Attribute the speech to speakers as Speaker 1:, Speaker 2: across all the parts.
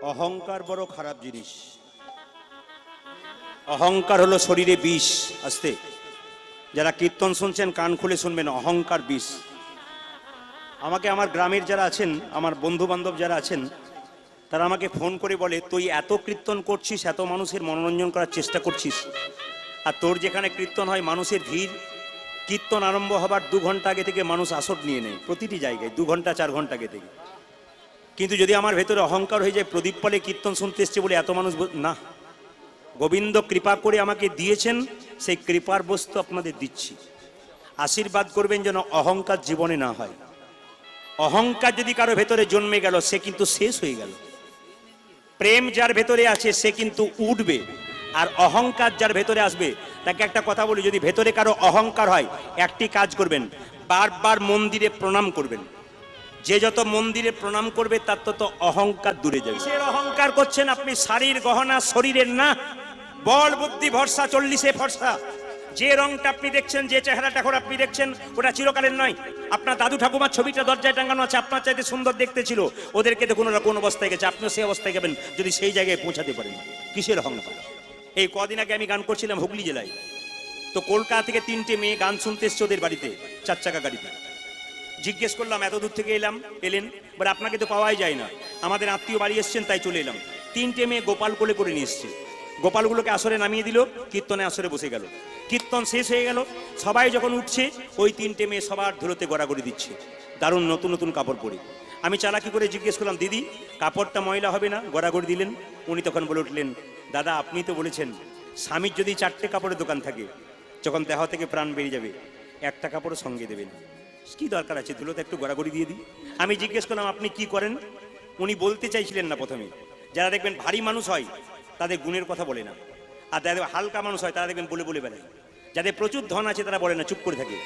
Speaker 1: অহংকার বড় খারাপ জিনিস। অহংকার হলো শরীরে বিষ। আস্তে, যারা কীর্তন শুনছেন কান খুলে শুনবেন, অহংকার বিষ। আমাকে আমার গ্রামের যারা আছেন, আমার বন্ধু বান্ধব যারা আছেন, তারা আমাকে ফোন করে বলে, তুই এত কীর্তন করছিস, এত মানুষের মনোরঞ্জন করার চেষ্টা করছিস, আর তোর যেখানে কীর্তন হয় মানুষের ভিড়, কীর্তন আরম্ভ হবার 2 ঘন্টা আগে থেকে মানুষ আসর নিয়ে নেয় প্রতিটি জায়গায়, 2 ঘন্টা 4 ঘন্টা আগে থেকে। কিন্তু যদি আমার ভেতরে অহংকার হয়ে যায়, প্রদীপ পালে কীর্তন শুনতে এসছে বলে এত মানুষ, না, গোবিন্দ কৃপা করে আমাকে দিয়েছেন, সেই কৃপার বস্তু আপনাদের দিচ্ছি। আশীর্বাদ করবেন যেন অহংকার জীবনে না হয়। অহংকার যদি কারো ভেতরে জন্মে গেল, সে কিন্তু শেষ হয়ে গেল। প্রেম যার ভেতরে আছে সে কিন্তু উঠবে, আর অহংকার যার ভেতরে আসবে, তাকে একটা কথা বলি, যদি ভেতরে কারো অহংকার হয়, একটি কাজ করবেন, বারবার মন্দিরে প্রণাম করবেন। যে যত মন্দিরে প্রণাম করবে তার তত অহংকার দূরে যাবে। কিসের অহংকার করছেন আপনি? শারীর গহনা শরীরের না, বল বুদ্ধি ভরসা 40-এ ভরসা। যে রংটা আপনি দেখছেন, যে চেহারাটা এখন আপনি দেখছেন, ওটা চিরকালের নয়। আপনার দাদু ঠাকুমার ছবিটা দরজায় টাঙানো আছে, আপনার চাইতে সুন্দর দেখতে ছিল, ওদেরকে দেখুন ওরা কোন অবস্থায় গেছে, আপনিও সেই অবস্থায় যাবেন যদি সেই জায়গায় পৌঁছাতে পারেন। কিসের অহংকার? এই কদিন আগে আমি গান করছিলাম হুগলি জেলায়, তো কলকাতা থেকে 3টে মেয়ে গান শুনতে এসছে ওদের বাড়িতে, 4 চাকা গাড়িতে। জিজ্ঞেস করলাম, এত দূর থেকে এলেন, বলে আপনাকে তো পাওয়াই যায় না, আমাদের আত্মীয় বাড়ি এসছেন তাই চলে এলাম। 3টে মেয়ে গোপাল কোলে করে নিয়ে এসছে, গোপালগুলোকে আসরে নামিয়ে দিল, কীর্তনে আসরে বসে গেল। কীর্তন শেষ হয়ে গেল, সবাই যখন উঠছে, ওই 3টে মেয়ে সবার ধুলোতে গড়াগড়ি দিচ্ছে, দারুণ নতুন নতুন কাপড় পরে। আমি চালাকি করে জিজ্ঞেস করলাম, দিদি কাপড়টা ময়লা হবে না, গড়াগড়ি দিলেন? উনি তখন বলে উঠলেন, দাদা আপনি তো বলেছেন স্বামীর যদি 4টে কাপড়ের দোকান থাকে, যখন দেহ থেকে প্রাণ বেরিয়ে যাবে, একটা কাপড়ও সঙ্গে দেবেন, কি দরকার আছে, ধুলোতে একটু গড়াগড়ি দিয়ে দিই। আমি জিজ্ঞেস করলাম, আপনি কি করেন? উনি বলতে চাইছিলেন না প্রথমে। যারা দেখবেন ভারী মানুষ হয় তাদের গুণের কথা বলে না, আর যাদের হালকা মানুষ হয় তারা দেখবেন বলে বলে বেড়ায়। যাদের প্রচুর ধন আছে তারা বলে না, চুপ করে থাকে,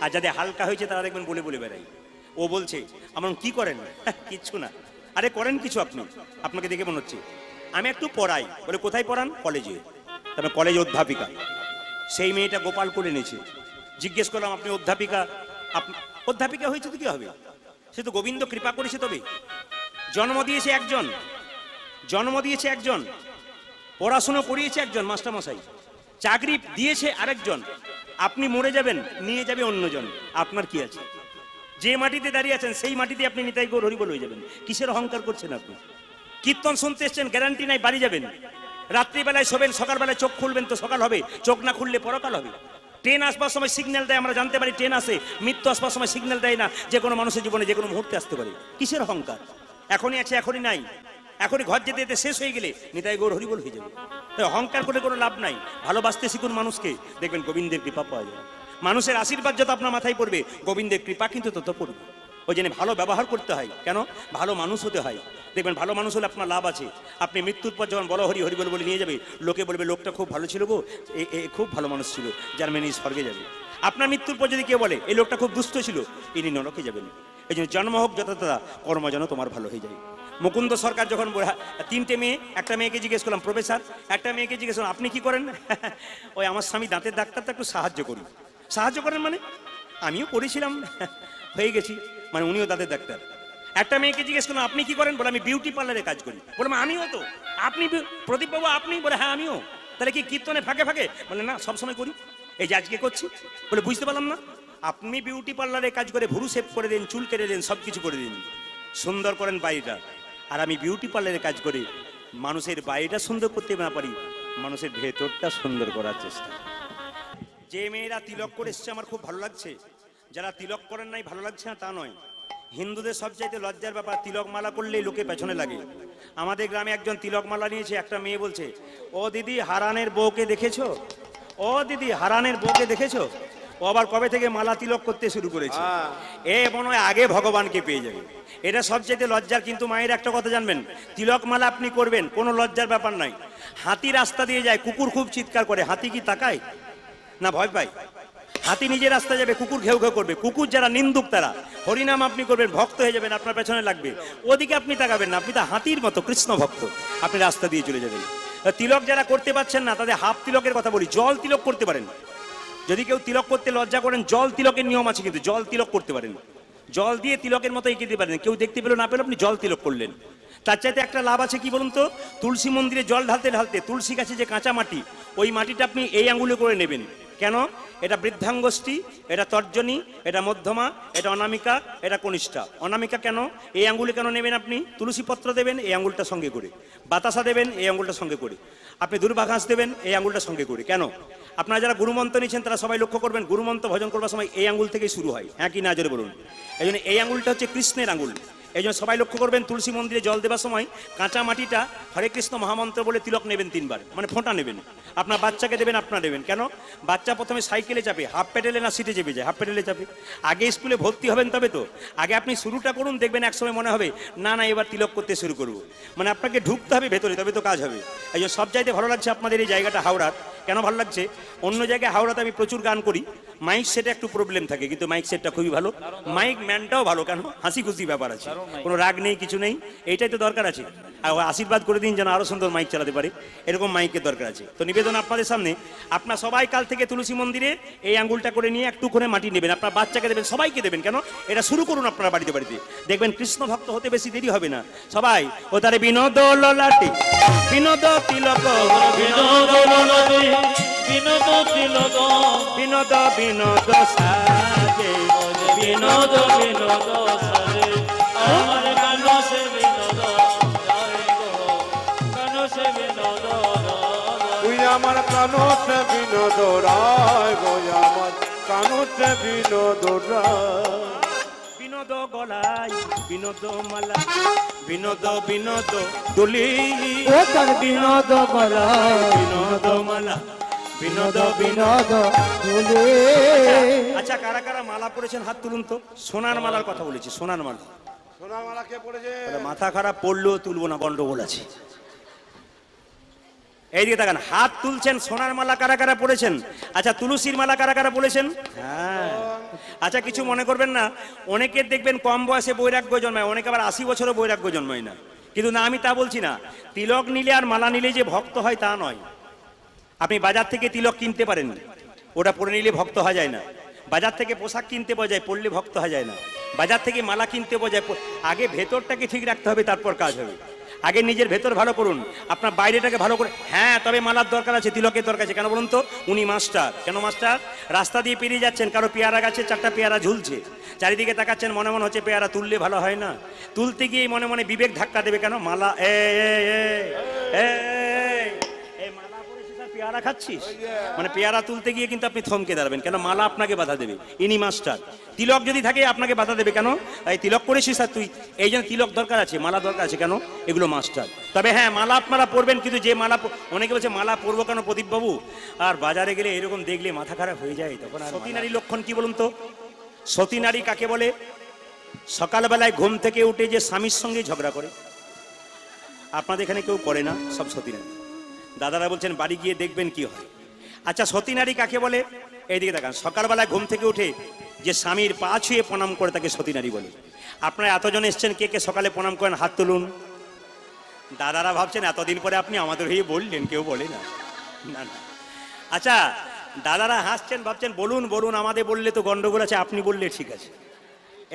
Speaker 1: আর যাদের হালকা হয়েছে তারা দেখবেন বলে বলে বেড়ায়। ও বলছে, আমার কি করেন? কিচ্ছু না। আরে করেন কিছু আপনি, আপনাকে দেখে মনে হচ্ছে। আমি একটু পড়াই। বলে কোথায় পড়ান? কলেজে। তারপরে কলেজ অধ্যাপিকা। সেই মেয়েটা গোপাল করে নিয়েছে। জিজ্ঞেস করলাম, আপনি অধ্যাপিকা, অধ্যাপিকা হয়েছে তো কি হবে, সে তো গোবিন্দ কৃপা করেছে। তবে জন্ম দিয়েছে একজন, জন্ম দিয়েছে একজন, পড়াশুনো করিয়েছে একজন মাস্টারমশাই, চাকরি দিয়েছে আরেকজন। আপনি মরে যাবেন, নিয়ে যাবে অন্যজন, আপনার কি আছে? যে মাটিতে দাঁড়িয়ে আছেন সেই মাটিতে আপনি নিতাই গৌর হরিবল হয়ে যাবেন। কিসের অহংকার করছেন আপনি? কীর্তন শুনতে এসছেন, গ্যারান্টি নাই বাড়ি যাবেন। রাত্রিবেলায় শোবেন, সকালবেলায় চোখ খুলবেন তো সকাল হবে, চোখ না খুললে পরকাল হবে। ট্রেন আসবার সময় সিগন্যাল দেয়, আমরা জানতে পারি ট্রেন আসে। মৃত্যু আসবার সময় সিগন্যাল দেয় না, যে কোনো মানুষের জীবনে যে কোনো মুহূর্তে আসতে পারে। কিসের অহংকার? এখনই আছে এখনই নাই, এখনই ঘর যেতে যেতে শেষ হয়ে গেলে নিতাই গৌর হরিবল হয়ে যাবে। তাই অহংকার করে কোনো লাভ নাই। ভালোবাসতে শিখুন মানুষকে, দেখবেন গোবিন্দের কৃপা পাওয়া যায়। মানুষের আশীর্বাদ যত আপনার মাথায় পড়বে, গোবিন্দের কৃপা কিন্তু তত পড়বে। ওই জন্য ভালো ব্যবহার করতে হয়। কেন? ভালো মানুষ হতে হয়। দেখবেন ভালো মানুষ হলে আপনার লাভ আছে। আপনি মৃত্যুর পর যখন বলো হরি হরি বলে নিয়ে যাবে, লোকে বলবে লোকটা খুব ভালো ছিল গো, খুব ভালো মানুষ ছিল, যার মেনে স্বর্গে যাবে। আপনার মৃত্যুর পর যদি কেউ বলে এই লোকটা খুব দুষ্ট ছিল, ইনি নরকে যাবেন। এই জন্য জন্ম হোক যথাযথা, কর্ম যেন তোমার ভালো হয়ে যায়। মুকুন্দ সরকার যখন 3টে মেয়ে, একটা মেয়েকে জিজ্ঞেস করলাম প্রফেসর, একটা মেয়েকে জিজ্ঞেস করলাম আপনি কি করেন? ওই আমার স্বামী দাঁতের ডাক্তারটা, একটু সাহায্য করি। সাহায্য করেন মানে? আমিও করেছিলাম, হয়ে গেছি, মানে উনিও দাঁতের ডাক্তার। একটা মেয়েকে জিজ্ঞেস করলাম আপনি কি করেন? বলে আমি বিউটি পার্লারে কাজ করি। বললাম আমিও তো। আপনি প্রদীপ বাবু আপনি? বলে হ্যাঁ আমিও। তাহলে কি কীর্তনে ফাঁকে ফাঁকে? বলে না, সবসময় করি, এই যে আজকে করছি। বলে বুঝতে পারলাম না। আপনি বিউটি পার্লারে কাজ করে ভুরু শেভ করে দিন, চুল কেটে দিন, সব কিছু করে দিন, সুন্দর করেন বাইরেটা। আর আমি বিউটি পার্লারে কাজ করে মানুষের বাইরেটা সুন্দর করতে না পারি, মানুষের ভেতরটা সুন্দর করার চেষ্টা। যে মেয়েরা তিলক করে এসছে আমার খুব ভালো লাগছে, যারা তিলক করেন নাই ভালো লাগছে না তা নয়। হিন্দুদের সবচাইতে লজ্জার ব্যাপার, তিলক মালা করলেই লোকে পেছনে লাগে। আমাদের গ্রামে একজন তিলক মালা নিয়েছে, একটা মেয়ে বলছে, ও দিদি হারানের বউকে দেখেছো? ও দিদি হারানের বউকে দেখেছো? ও আবার কবে থেকে মালা তিলক করতে শুরু করেছে, এ মনে হয় আগে ভগবানকে পেয়ে যাবে। এটা সবচাইতে লজ্জার। কিন্তু মায়ের একটা কথা জানবেন, তিলক মালা আপনি করবেন, কোনো লজ্জার ব্যাপার নাই। হাতি রাস্তা দিয়ে যায়, কুকুর খুব চিৎকার করে, হাতি কি তাকায় না ভয় পায়? হাতি নিজে রাস্তা যাবে, কুকুর ঘেউ ঘেউ করবে। কুকুর যারা নিন্দুক তারা, হরিনাম আপনি করবেন, ভক্ত হয়ে যাবেন, আপনার পেছনে লাগবে, ওদিকে আপনি তাকাবেন না, আপনি তো হাতির মতো কৃষ্ণ ভক্ত, আপনি রাস্তা দিয়ে চলে যাবেন। তিলক যারা করতে পারছেন না তাদের হাফ তিলকের কথা বলি, জল তিলক করতে পারেন। যদি কেউ তিলক করতে লজ্জা করেন, জল তিলকের নিয়ম আছে, কিন্তু জল তিলক করতে পারেন। জল দিয়ে তিলকের মতো এঁকে দিতে পারেন, কেউ দেখতে পেলো না পেলো, আপনি জল তিলক করলেন। তার চাইতে একটা লাভ আছে কি বলুন তো, তুলসী মন্দিরে জল ঢালতে ঢালতে তুলসী গাছে যে কাঁচা মাটি, ওই মাটিটা আপনি এই আঙ্গুলে করে নেবেন। কেন? এটা বৃদ্ধাঙ্গষ্ঠী, এটা তর্জনী, এটা মধ্যমা, এটা অনামিকা, এটা কনিষ্ঠা। অনামিকা কেন? এই আঙ্গুলে কেন নেবেন আপনি? তুলসী পত্র দেবেন এই আঙ্গুলটা সঙ্গে করে, বাতাসা দেবেন এই আঙ্গুলটা সঙ্গে করে, আপনি দুর্বা ঘাস দেবেন এই আঙ্গুলটা সঙ্গে করে। কেন? আপনারা যারা গুরুমন্ত্র নিচ্ছেন তারা সবাই লক্ষ্য করবেন, গুরুমন্ত্র ভজন করবার সময় এই আঙ্গুল থেকেই শুরু হয়। হ্যাঁ কি না জোরে বলুন? এই জন্য এই আঙ্গুলটা হচ্ছে কৃষ্ণের আঙ্গুল। এই জন্য সবাই লক্ষ্য করবেন, তুলসী মন্দিরে জল দেওয়ার সময় কাঁচা মাটিটা হরে কৃষ্ণ মহামন্ত্র বলে তিলক নেবেন 3 বার, মানে ফোঁটা নেবেন। আপনার বাচ্চাকে দেবেন, আপনারা দেবেন। কেন? বাচ্চা প্রথমে সাইকেলে চাপে, হাফ প্যাডেলে না সিটে চেপে যায়? হাফ প্যাডেলে চাপে। আগে স্কুলে ভর্তি হবেন তবে তো, আগে আপনি শুরুটা করুন, দেখবেন একসময় মনে হবে না না এবার তিলক করতে শুরু করবো। মানে আপনাকে ঢুকতে হবে ভেতরে, তবে তো কাজ হবে। এই জন্য সব চাইতে ভালো লাগছে আপনাদের এই জায়গাটা হাওড়ার। কেন ভালো লাগছে? অন্য জায়গায় হাওড়াতে আমি প্রচুর গান করি, মাইক সেটে একটু প্রবলেম থাকে, কিন্তু মাইক সেটটা খুবই ভালো, মাইক ম্যানটাও ভালো। কেন? হাসি খুশি ব্যাপার আছে, কোনো রাগ নেই, কিছু নেই। এইটাই তো দরকার আছে। আর আশীর্বাদ করে দিন যেন আরো সুন্দর মাইক চালাতে পারে, এরকম মাইকের দরকার আছে। তো নিবেদন আপনাদের সামনে, আপনার সবাই কাল থেকে তুলসী মন্দিরে এই আঙ্গুলটা করে নিয়ে একটু করে মাটি নেবেন, আপনার বাচ্চাকে দেবেন, সবাইকে দেবেন। কেন? এটা শুরু করুন আপনারা বাড়িতে বাড়িতে, দেখবেন কৃষ্ণ ভক্ত হতে বেশি দেরি হবে না। সবাই ও তারে বিনোদ ললাটে, বিনোদ তিলক,
Speaker 2: বিনোদ ললাটে, বিনোদ তিলক,
Speaker 1: বিনোদ বিনোদ সাজে,
Speaker 2: বিনোদ বিনোদ সাজে, আমার কানসে বিনোদ যায় গো, কানসে বিনোদ
Speaker 3: তুই আমার কানতে বিনোদ রায় গো, আমার কানতে বিনোদ রায়।
Speaker 1: বিনোদ গলায় বিনোদ মালা, বিনোদ বিনোদ দুলি,
Speaker 4: ও তার বিনোদ গলায়
Speaker 1: বিনোদ মালা, বিনোদ
Speaker 4: বিনোদ বলে।
Speaker 1: আচ্ছা, কারা কারা মালা পড়েছেন হাত তুলুন তো। সোনার মালার কথা বলেছি, সোনার মালা।
Speaker 3: সোনার মালা কে পড়েছে?
Speaker 1: মাথা খারাপ, পড়লেও তুলবো না, গন্ডগোল আছে। এইদিকে তাকান, হাত তুলছেন। সোনার মালা কারা কারা পড়েছেন? আচ্ছা, তুলসীর মালা কারা কারা পড়েছেন? হ্যাঁ। আচ্ছা, কিছু মনে করবেন না, অনেকের দেখবেন কম বয়সে বৈরাগ্য জন্মায়, অনেকে আবার 80 বছরও বৈরাগ্য জন্মায় না। কিন্তু না, আমি তা বলছি না। তিলক নিলে আর মালা নিলে যে ভক্ত হয় তা নয়। আপনি বাজার থেকে তিলক কিনতে পারেন, ওটা পরে নিলে ভক্ত হওয়া যায় না। বাজার থেকে পোশাক কিনতে পাওয়া যায়, পড়লে ভক্ত হওয়া যায় না। বাজার থেকে মালা কিনতে পাওয়া যায়, আগে ভেতরটাকে ঠিক রাখতে হবে, তারপর কাজ হবে। আগে নিজের ভেতর ভালো করুন, আপনার বাইরেটাকে ভালো করে। হ্যাঁ, তবে মালার দরকার আছে, তিলকের দরকার আছে। কেন বলুন তো? উনি মাস্টার। কেন মাস্টার? রাস্তা দিয়ে পেরিয়ে যাচ্ছেন, কারো পেয়ারা গাছে 4টা পেয়ারা ঝুলছে, চারিদিকে তাকাচ্ছেন, মনে মনে হচ্ছে পেয়ারা তুললে ভালো হয় না। তুলতে গিয়ে মনে মনে বিবেক ধাক্কা দেবে। কেন? মালা মালা পরেছিস আর পেয়ারা খাচ্ছিস, মানে পেয়ারা তুলতে গিয়ে কিন্তু আপনি থমকে দাঁড়াবেন। কেন? মালা আপনাকে বাধা দেবে, ইনি মাস্টার। তিলক যদি থাকে আপনাকে বাধা দেবে। কেন? এই তিলক করেছিস আর তুই, এই জন্য তিলক দরকার আছে, মালা দরকার আছে। কেন? এগুলো মাস্টার। তবে হ্যাঁ, মালা আপনারা পরবেন, কিন্তু যে মালা, অনেকে বলছে মালা পরবো কেন প্রদীপ বাবু, আর বাজারে গেলে এরকম দেখলে মাথা খারাপ হয়ে যায়। তখন সতী নারীর লক্ষণ কি বলুন তো? সতী নারী কাকে বলে? সকালবেলায় ঘুম থেকে উঠে যে স্বামীর সঙ্গে ঝগড়া করে। আপনাদের এখানে কেউ করে না, সব সতী নারী। দাদারা বলছেন বাড়ি গিয়ে দেখবেন কি হয়। আচ্ছা, সতী নারী কাকে বলে? এইদিকে দেখান, সকালবেলায় ঘুম থেকে উঠে যে স্বামীর পা ছুঁয়ে প্রণাম করে তাকে সতী নারী বলে। আপনারা এতজন এসছেন, কে কে সকালে প্রণাম করেন? হাত তুলুন। দাদারা ভাবছেন এতদিন পরে আপনি আমাদের হয়ে বললেন, কেউ বলে না। না না। আচ্ছা, দাদারা হাসছেন, ভাবছেন বলুন বলুন, আমাদের বললে তো গন্ডগোল আছে, আপনি বললে ঠিক আছে।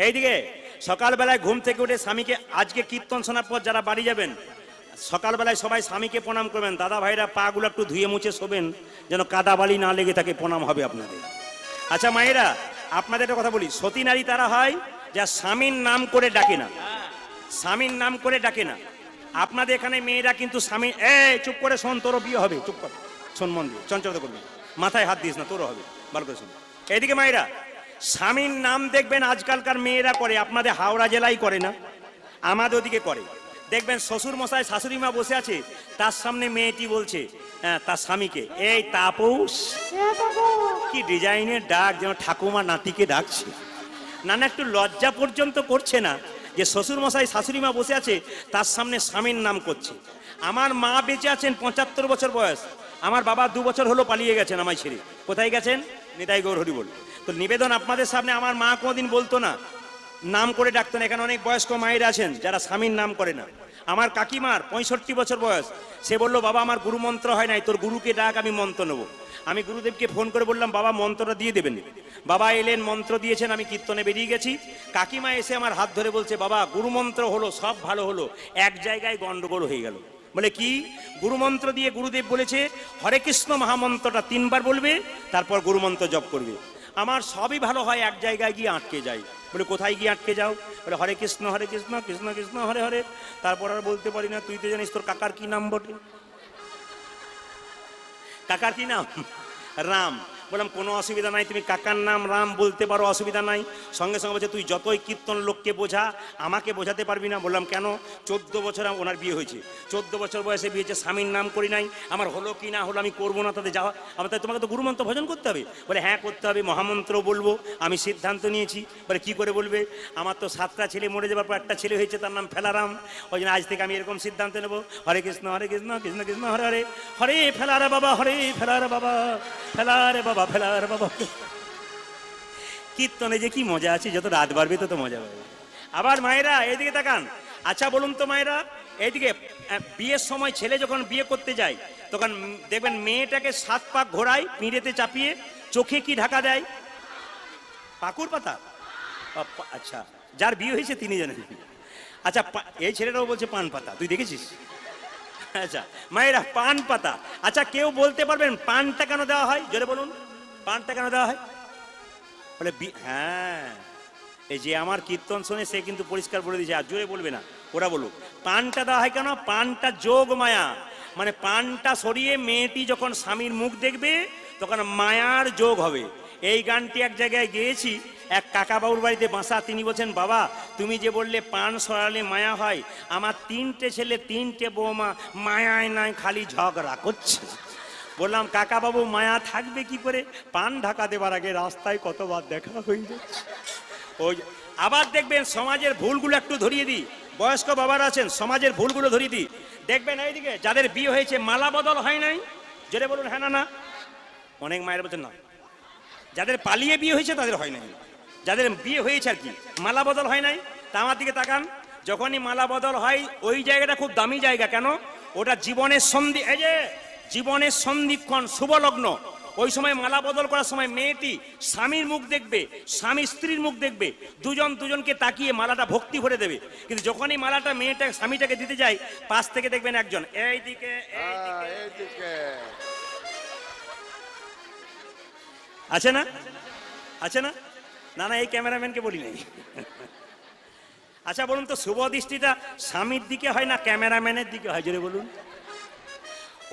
Speaker 1: এইদিকে সকালবেলায় ঘুম থেকে উঠে স্বামীকে, আজকে কীর্তন শোনার পর যারা বাড়ি যাবেন, সকালবেলায় সবাই স্বামীকে প্রণাম করবেন। দাদা ভাইরা পাগুলো একটু ধুয়ে মুছে শোবেন, যেন কাদা বালি না লেগে থাকে, প্রণাম হবে আপনাদের। আচ্ছা মায়েরা, আপনাদের একটা কথা বলি, সতী নারী তারা হয় যা স্বামীর নাম করে ডাকে না, স্বামীর নাম করে ডাকে না। আপনাদের এখানে মেয়েরা কিন্তু স্বামী, চুপ করে শোন, তোরও বিয়ে হবে, চুপ কর, শোন মন দিয়ে, চঞ্চলতা করবি, মাথায় হাত দিস না, তোরও হবে, ভালো করে শোন। এইদিকে মায়েরা, স্বামীর নাম দেখবেন আজকালকার মেয়েরা করে, আপনাদের হাওড়া জেলায় করে না, আমাদের ওদিকে করে। দেখবেন শ্বশুর মশাই শাশুড়ি মা বসে আছে, তার সামনে মেয়েটি বলছে তার স্বামীকে, এই তাপস, কি ডিজাইনের ডাক, যেন ঠাকুমা নাতিকে ডাকছে। না না, একটু লজ্জা পর্যন্ত করছে না যে শ্বশুর মশাই শাশুড়ি মা বসে আছে, তার সামনে স্বামীর নাম করছে। আমার মা বেঁচে আছেন 75 বছর বয়স, আমার বাবা 2 বছর হলো পালিয়ে গেছেন আমায় ছেড়ে। কোথায় গেছেন? নিতাই গৌর হরি বল। তো নিবেদন আপনাদের সামনে, আমার মা কোনোদিন বলতো না, নাম করে ডাকতো না। এখানে অনেক বয়স্ক মায়েরা আছেন যারা স্বামীর নাম করে না। আমার কাকিমার 65 বছর বয়স, সে বললো বাবা আমার গুরু মন্ত্র হয় নাই, তোর গুরুকে ডাক, আমি মন্ত্র নেবো। আমি গুরুদেবকে ফোন করে বললাম বাবা মন্ত্রটা দিয়ে দেবেন। বাবা এলেন, মন্ত্র দিয়েছেন, আমি কীর্তনে বেরিয়ে গেছি। কাকিমা এসে আমার হাত ধরে বলছে বাবা গুরু মন্ত্র হলো, সব ভালো হলো, এক জায়গায় গন্ডগোল হয়ে গেল। বলে কি? গুরুমন্ত্র দিয়ে গুরুদেব বলেছে হরে কৃষ্ণ মহামন্ত্রটা 3 বার বলবে, তারপর গুরুমন্ত্র জপ করবে। আমার সবই ভালো হয়, এক জায়গায় গিয়ে আটকে যাই। বলে কোথায় গিয়ে আটকে যাও? বলে হরে কৃষ্ণ কৃষ্ণ কৃষ্ণ হরে হরে। তারপর আর বলতে পারি না। তুই তো জানিস তোর কাকার কি নাম বটে? কাকার কি নাম? রাম। বললাম কোনো অসুবিধা নাই, তুমি কাকার নাম রাম বলতে পারো, অসুবিধা নাই। সঙ্গে সঙ্গে বলছে তুই যতই কীর্তন লোককে বোঝা, আমাকে বোঝাতে পারবি না। বললাম কেন? 14 বছর ওনার বিয়ে হয়েছে, 14 বছর বয়সে বিয়ে হয়েছে, স্বামীর নাম করি নাই, আমার হলো কি না হলো আমি করবো না, তাদের যাওয়া আমার। তাই তোমাকে তো গুরুমন্ত্র ভজন করতে হবে। বলে হ্যাঁ করতে হবে, মহামন্ত্র বলবো, আমি সিদ্ধান্ত নিয়েছি। বলে কি করে বলবে? আমার তো 7টা ছেলে, মরে যাবার পর একটা ছেলে হয়েছে, তার নাম ফেলারাম। ওই জন্য আজ থেকে আমি এরকম সিদ্ধান্ত নেবো, হরে কৃষ্ণ কৃষ্ণ কৃষ্ণ হরে হরে, হরে ফেলারে বাবা, হরে ফেলারে বাবা, ফেলারে বাবা, ফেলারে বাবা। কীর্তনে যে কি মজা আছে, যত রাত বাড়বে তত মজা পাবে। আবার মায়েরা এইদিকে তাকান। আচ্ছা বলুন তো মায়েরা, এইদিকে বিয়ের সময় ছেলে যখন বিয়ে করতে যায় তখন দেখবেন মেয়েটাকে 7 পাক ঘোরায়, পিঁড়েতে চাপিয়ে, চোখে কি ঢাকা দেয়? পাকুর পাতা। আচ্ছা, যার বিয়ে হয়েছে তিনি জানেন। আচ্ছা এই ছেলেটাও বলছে পান পাতা, তুই দেখেছিস? আচ্ছা মায়েরা, পান পাতা। আচ্ছা কেউ বলতে পারবেন পানটা কেন দেওয়া হয়? জোরে বলুন, পানটা কেন দেওয়া হয়? বলে হ্যাঁ, এই যে আমার কীর্তন শুনে সে কিন্তু পরিষ্কার বলে দিয়েছে, আর জোরে বলবে না, ওরা বলুক। পানটা দেওয়া হয় কেন? পানটা যোগ মায়া, মানে পানটা সরিয়ে মেয়েটি যখন স্বামীর মুখ দেখবে তখন মায়ার যোগ হবে। এই গানটি এক জায়গায় গেয়েছি, এক কাকা বাবুর বাড়িতে বাসা। তিনি বলছেন বাবা তুমি যে বললে পান সরালে মায়া হয়, আমার 3টে ছেলে 3টে বৌমা মায়ায় নাই, খালি ঝগড়া করছে। বললাম কাকা বাবু মায়া থাকবে কি করে? পান ঢাকা দেবার আগে রাস্তায় কতবার দেখা হয়ে যাচ্ছে। ওই আবার দেখবেন সমাজের ভুলগুলো একটু ধরিয়ে দিই, বয়স্ক বাবারা আছেন, সমাজের ভুলগুলো ধরিয়ে দিই। দেখবেন এইদিকে যাদের বিয়ে হয়েছে মালা বদল হয় নাই, জোরে বলুন হ্যাঁ না না। অনেক মায়ের বলছেন না। যাদের পালিয়ে বিয়ে হয়েছে তাদের হয় নাই, যাদের বিয়ে হয়েছে আর কি মালা বদল হয় নাই। তা আমার দিকে তাকান, যখনই মালা বদল হয় ওই জায়গাটা খুব দামি জায়গা। কেন? ওটা জীবনের সন্ধি, এই যে জীবনের সন্ধিক্ষণ, শুভলগ্ন। ওই সময় মালা বদল করার সময় মেয়েটি স্বামীর মুখ দেখবে, স্বামী স্ত্রীর মুখ দেখবে, দুজন দুজনকে তাকিয়ে মালাটা ভক্তি ভরে দেবে। কিন্তু যখনই মালাটা মেয়েটা স্বামীটাকে দিতে যায়, পাশ থেকে দেখবেন একজন এইদিকে
Speaker 3: এইদিকে
Speaker 1: আছে না, আছে না? না না, এই ক্যামেরাম্যানকে বলি নাই। আচ্ছা বলুন তো, শুভ দৃষ্টিটা স্বামীর দিকে হয় না ক্যামেরাম্যানের দিকে হয়? জোরে বলুন।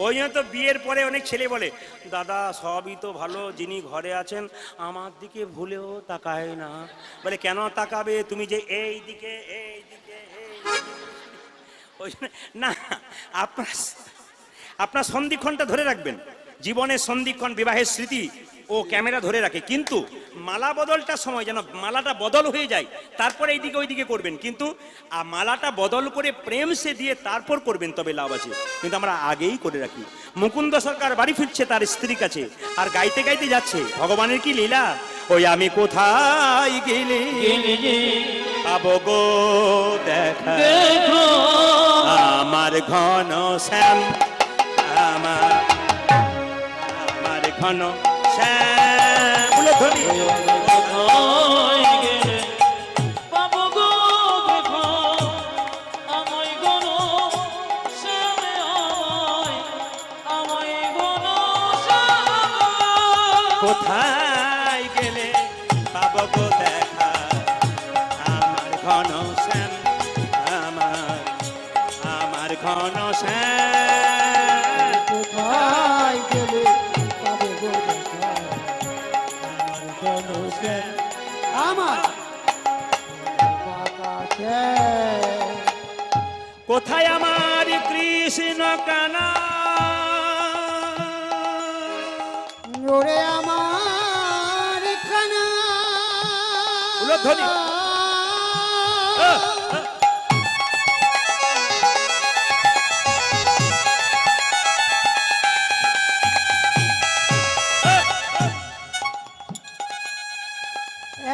Speaker 1: ওই জন্য তো বিয়ের পরে অনেক ছেলে বলে দাদা সবই তো ভালো, যিনি ঘরে আছেন আমার দিকে ভুলেও তাকায় না। বলে কেন তাকাবে? তুমি যে এই দিকে ওই না, আপনার সন্ধিক্ষণটা ধরে রাখবেন। জীবনের সন্ধিক্ষণ, বিবাহের স্মৃতি ও ক্যামেরা ধরে রাখে। কিন্তু মালা বদলটার সময় যেন মালাটা বদল হয়ে যায়, তারপরে এইদিকে ওইদিকে করবেন। কিন্তু মালাটা বদল করে প্রেম সে দিয়ে তারপর করবেন, তবে লাভ আছে। কিন্তু আমরা আগেই করে রাখি। মুকুন্দ সরকার বাড়ি ফিরছে তার স্ত্রীর কাছে, আর গাইতে গাইতে যাচ্ছে ভগবানের কি লীলা। ওই আমি কোথায় গেলে পাবো গো দেখা, আমার ঘন শ্যাম, আমার ঘন শ্যাম। বলে ধরি কোথায় গেলে পাবো গো দেখা, আমার ঘন শ্যাম, আমার ঘন শ্যাম।
Speaker 4: কোথায় গেলে পাবে গো দেখা, আমার ঘন শ্যাম, আমার কাছে।
Speaker 1: কোথায় আমার কৃষ্ণ কানা,
Speaker 4: ওরে আমার খানা
Speaker 1: ধ্বনি।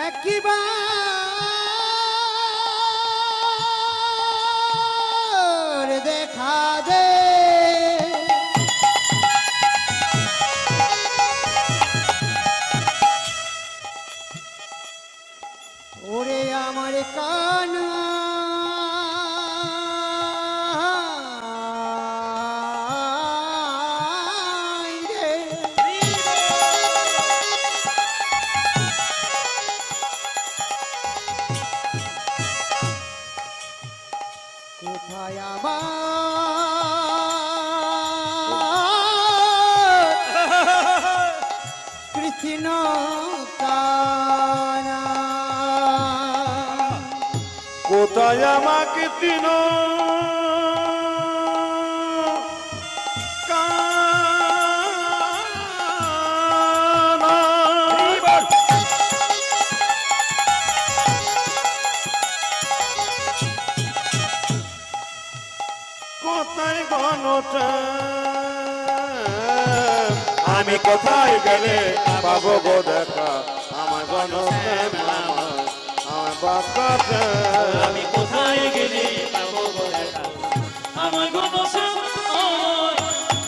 Speaker 4: একবার দেখা দে ওরে আমার কানা কোথায় আমার কৃষ্ণ কানা
Speaker 3: কোথায় আমাকে দিন কোথায় গণটা আমি কোথায় গেলে পাবো গো দেখা আমার গণটা আমার বাচ্চাটা
Speaker 2: আমি কোথায় গেলে পাবো গো দেখা আমার গনসা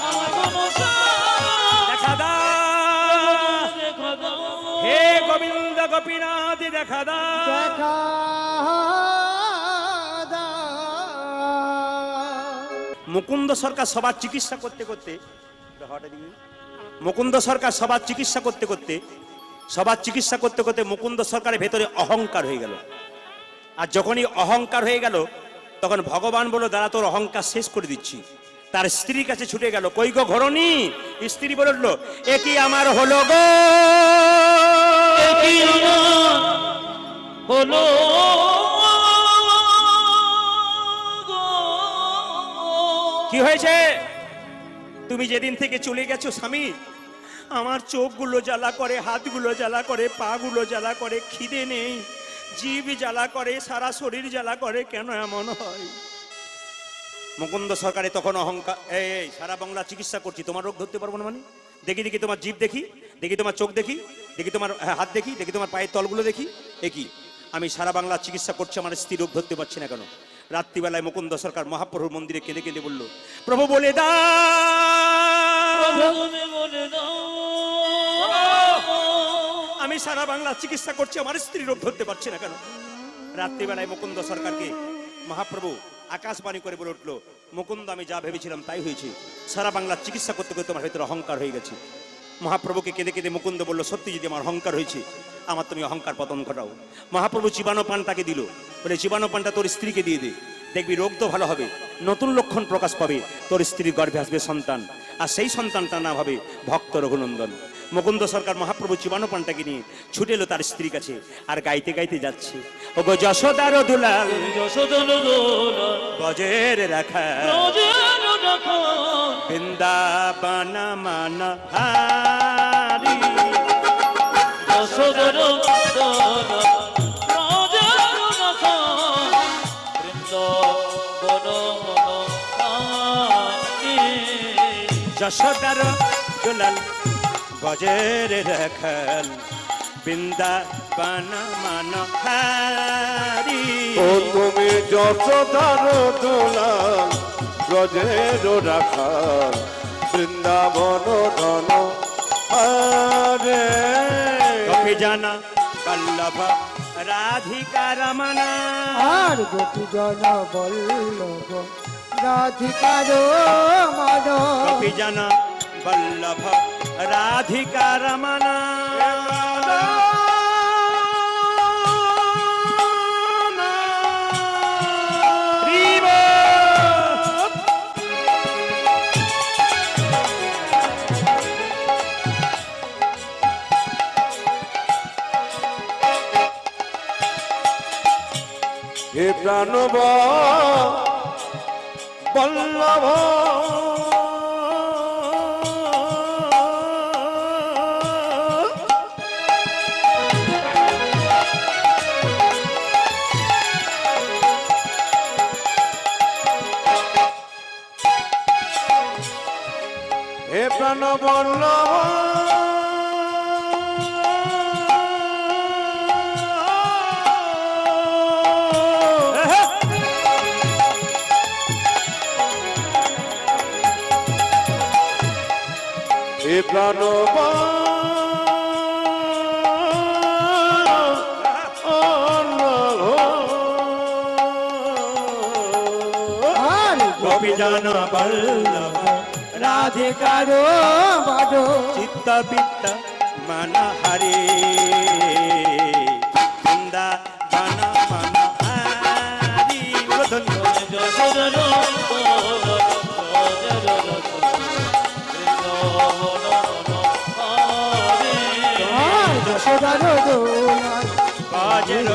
Speaker 2: আমার গনসা
Speaker 1: দেখা দা
Speaker 2: দেখা দাও
Speaker 1: হে গোবিন্দ গোপীনাথ দেখা দা
Speaker 4: দেখা
Speaker 1: মুকুন্দ সরকার সবার চিকিৎসা করতে করতে মুকুন্দ সরকার সবার চিকিৎসা করতে করতে মুকুন্দ সরকারের ভেতরে অহংকার হয়ে গেল। আর যখনই অহংকার হয়ে গেল তখন ভগবান বলল দাঁড়া তোর অহংকার শেষ করে দিচ্ছি। তার স্ত্রীর কাছে ছুটে গেল, কই গো ঘরণী? স্ত্রী বলল এ কি আমার হলো গো,
Speaker 2: কি হলো
Speaker 1: কি হয়েছে? তুমি যেদিন থেকে চলে গেছো স্বামী, আমার চোখগুলো জ্বালা করে, হাতগুলো জ্বালা করে, পাগুলো জ্বালা করে, খিদে নেই, জিভ জ্বালা করে, সারা শরীর জ্বালা করে, কেন এমন হয়? মুকুন্দ সরকারে তখন অহংকার, এই সারা বাংলা চিকিৎসা করছি, তোমার রোগ ধরতে পারবো না মানে? দেখি দেখি তোমার জিভ দেখি, দেখি তোমার চোখ দেখি, দেখি তোমার হাত দেখি, দেখি তোমার পায়ের তলগুলো দেখি, একই আমি সারা বাংলা চিকিৎসা করছি, আমার স্ত্রী রোগ ধরতে পারছি না কেন? রাত্রিবেলায় মুকুন্দ সরকার মহাপ্রভুর মন্দিরে কেঁদে কেঁদে বলল, প্রভু বলে দাও আমি সারা বাংলা চিকিৎসা করছি, আমার স্ত্রী রোগ ধরতে পারছি না কেন? রাত্রিবেলায় মুকুন্দ সরকারকে মহাপ্রভু আকাশবাণী করে বলে উঠলো, মুকুন্দ আমি যা ভেবেছিলাম তাই হয়েছে, সারা বাংলা চিকিৎসা করতে করতে আমার ভেতরে অহংকার হয়ে গেছে। মহাপ্রভুকে কেঁদে কেঁদে মুকুন্দ বলল, সত্যি যদি আমার অহংকার হয়েছে, আমার তুমি অহংকার পতন ঘটাও। মহাপ্রভু জীবাণু পানটাকে দিল, বলে জীবাণু পানটা তোর স্ত্রীকে দিয়ে দে, দেখবি রোগ তো ভালো হবে, নতুন লক্ষণ প্রকাশ পাবে, তোর স্ত্রীর গর্ভে আসবে সন্তান, আর সেই সন্তানটা না হবে ভক্ত রঘুনন্দন। মুকুন্দ সরকার মহাপ্রভু জীবাণু পানটাকে নিয়ে ছুটে এলো তার স্ত্রীর কাছে, আর গাইতে গাইতে যাচ্ছে, ও গো যশোদার দুলাল গজের রাখা বৃন্দাবন মান হারি যশোদার দুলাল গজের রাখাল বৃন্দাবন মান হারি।
Speaker 3: ও তুমি যশোদার দুলাল ব্রজের রাখাল বৃন্দাবন ধন হরে
Speaker 1: গোপী জানা বল্লভ রাধিকা রমনা
Speaker 4: আর গোপী জন বল্লভ রাধিকার মন
Speaker 1: গোপী জানা বল্লভ রাধিকা রমনা
Speaker 3: হে প্রাণব বল্লভ হে প্রাণ বল্লভ হে প্রাণ
Speaker 4: আর
Speaker 1: গোপী জন বল্লভ
Speaker 4: রাধিকার বড়
Speaker 1: চিত্ত বিত্ত মন হরে বৃন্দা বন মন হরি উলধ্বনি
Speaker 2: যশোদর
Speaker 4: আর যশোদার দোলায়
Speaker 1: বাজের